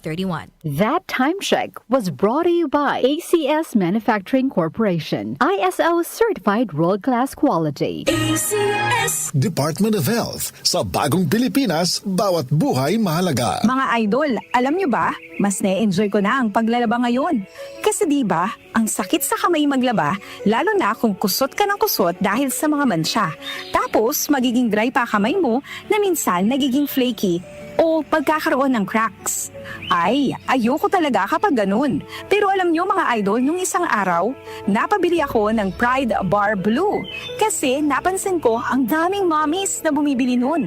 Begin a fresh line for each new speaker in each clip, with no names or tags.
2031.
That time check was brought to you by ACS Manufacturing Corporation, ISO certified world-class quality.
ACS
Department of Health. Sa bagong Pilipinas, bawat buhay mahalaga.
Mga idol, alam nyo ba? Mas na-enjoy ko na ang paglalaba ngayon. Kasi di ba, ang sakit sa kamay maglaba, lalo na kung kusot ka ng kusot dahil sa mga mansya. Tapos, magiging dry pa kamay mo na minsan nagiging flaky o pagkakaroon ng cracks. Ay, ayoko talaga kapag ganun. Pero alam nyo mga idol, nung isang araw, napabili ako ng Pride Bar Blue. Kasi napansin ko ang daming mommies na bumibili nun.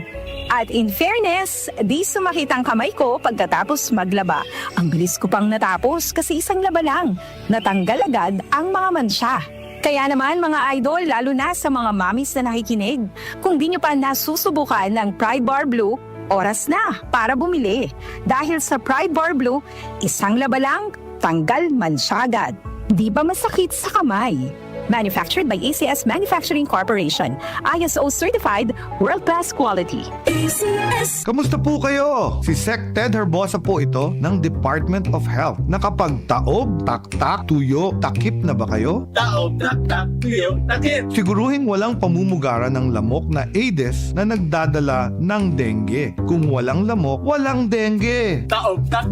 At in fairness, di sumakit ang kamay ko pagkatapos maglaba. Ang bilis ko pang natapos kasi isang laba lang. Natanggal agad ang mga mansya. Kaya naman mga idol, lalo na sa mga mommies na nakikinig, kung di nyo pa nasusubukan ng Pride Bar Blue, oras na para bumili. Dahil sa Pride Bar Blue, isang laba lang, tanggal mansya agad. Di ba masakit sa kamay? Manufactured by ACS Manufacturing Corporation, ISO certified, world-class quality. ACS.
Kamusta po kayo? Si Sec Ted Herbosa po ito ng Department of Health. Nakapagtaob, taktak, tuyo, takip na ba kayo?
Taob, tak, tuyo, takip.
Siguruhin walang pamumugara ng lamok na Aedes na nagdadala ng dengue. Kung walang lamok, walang dengue.
Taob, tak,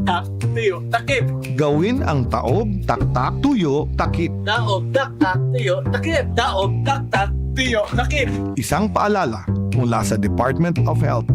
tuyo, takip.
Gawin ang taob, taktak, tuyo, takip.
Taob, tak, tuyo, takip. Taob, tak, tuyo, takip.
Isang paalala mula sa Department of Health.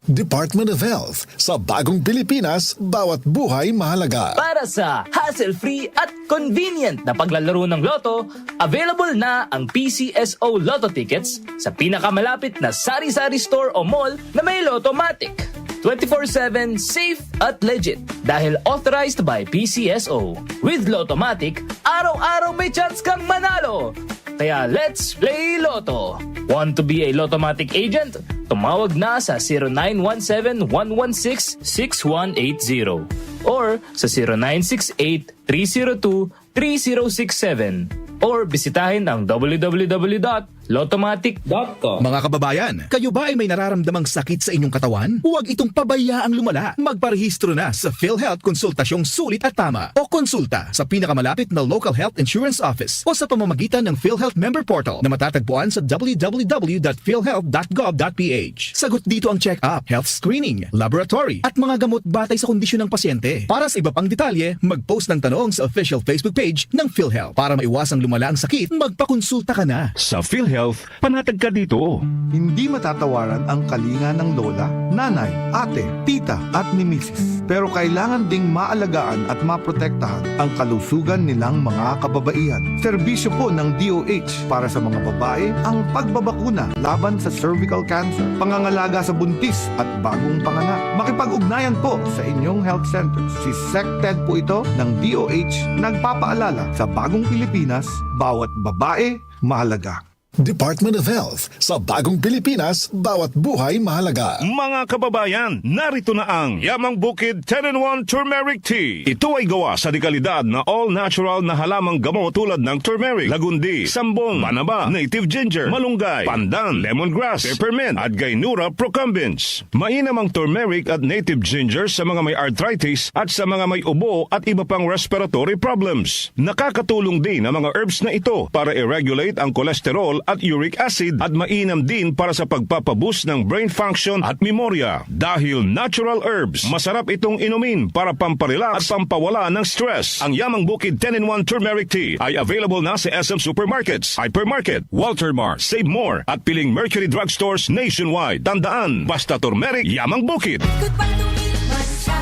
Department of Health. Sa bagong Pilipinas, bawat buhay mahalaga.
Para sa hassle-free at convenient na paglalaro ng loto, available na ang PCSO Lotto tickets sa pinakamalapit na sari-sari store o mall na may Lottomatic. 24/7 safe at legit dahil authorized by PCSO. With Lottomatic, araw-araw may chance kang manalo. Kaya let's play Lotto. Want to be a Lottomatic agent? Tumawag na sa 0917-116-6180 or sa 0968-302-3067 or bisitahin ang www.lottomatic.com.
Mga kababayan, kayo ba ay may nararamdamang sakit sa inyong katawan? Huwag itong pabayaang lumala. Magparehistro na sa PhilHealth Konsultasyong Sulit at Tama o konsulta sa pinakamalapit na local health insurance office o sa pamamagitan ng PhilHealth Member Portal na matatagpuan sa www.philhealth.gov.ph. Sagot dito ang check-up, health screening, laboratory at mga gamot batay sa kondisyon ng pasyente. Para sa iba pang detalye, mag-post ng tanong sa official Facebook page ng PhilHealth. Para maiwasang lumala ang sakit, magpakonsulta ka na.
Sa PhilHealth, panatag ka dito.
Hindi matatawaran ang kalinga ng lola, nanay, ate, tita at ni misis. Pero kailangan ding maalagaan at maprotektahan ang kalusugan nilang mga kababaihan. Serbisyo po ng DOH para sa mga babae ang pagbabakuna laban sa cervical cancer, pangangalaga sa buntis at bagong panganak. Makipag-ugnayan po sa inyong health centers. Si Sec Ted po ito ng DOH nagpapaalala sa bagong Pilipinas, bawat babae mahalaga.
Department of Health. Sa bagong Pilipinas, bawat buhay mahalaga.
Mga kababayan, narito na ang Yamang Bukid 10-in-1 Turmeric Tea. Ito ay gawa sa dekalidad na all-natural na halamang gamot tulad ng turmeric, lagundi, sambong, banaba, native ginger, malunggay, pandan, lemongrass, peppermint, at gaynura procumbens. Mainam ang turmeric at native ginger sa mga may arthritis at sa mga may ubo at iba pang respiratory problems. Nakakatulong din ang mga herbs na ito para i-regulate ang cholesterol at uric acid at mainam din para sa pagpapaboost ng brain function at memorya. Dahil natural herbs, masarap itong inumin para pamparelax at pampawala ng stress. Ang Yamang Bukid 10-in-1 Turmeric Tea ay available na sa SM Supermarkets, Hypermarket, Walter Mart, Save More at piling Mercury Drugstores nationwide. Tandaan, basta turmeric, Yamang Bukid.
Goodbye to me, Mancha.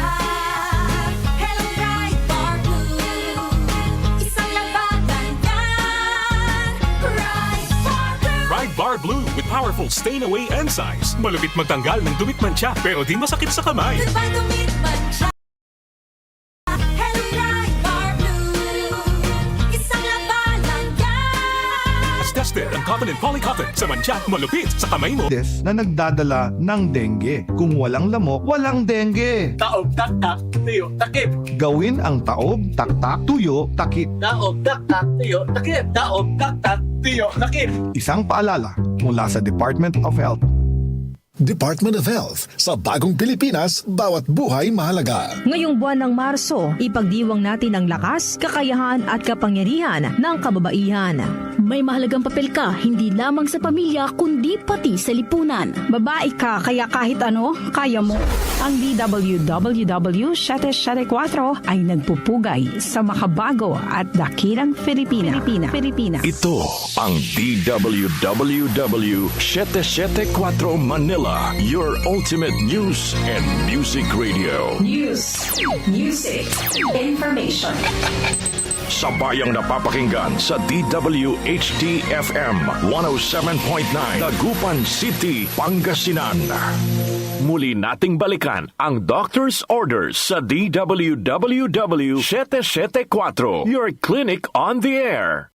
Hello, Pride Bar Blue. Isang labanan yan. Pride Bar Blue.
Pride Bar Blue with powerful stain-away enzymes. Malupit magtanggal ng dumit mancha pero di masakit sa kamay.
Goodbye to me, Mancha. Hello, Pride Bar Blue. Isang labanan yan.
As tested ang cotton and polycotton sa mancha, malupit sa kamay mo.
Aedes na nagdadala ng dengue. Kung walang lamok, walang dengue.
Taob, tak, tuyo, takip.
Gawin ang taob, taktak, tuyo, takip.
Taob, tak, tuyo, takip. Taob, tak, tuyo, takip.
Isang paalala mula sa Department of Health.
Department of Health. Sa bagong Pilipinas, bawat buhay mahalaga.
Ngayong buwan ng Marso, ipagdiwang natin ang lakas, kakayahan at kapangyarihan ng kababaihan.
May mahalagang papel ka, hindi lamang sa pamilya, kundi pati sa lipunan.
Babae ka, kaya kahit ano, kaya mo. Ang DWWW 774 ay nagpupugay sa makabago at dakilang Filipina.
Ito ang DWWW 774 Manila, your ultimate news and music radio.
News, music, information.
Sabayang napapakinggan sa DWHT-FM 107.9 Dagupan City, Pangasinan. Muli nating balikan ang Doctor's Orders sa DWWW 774, your clinic on the air.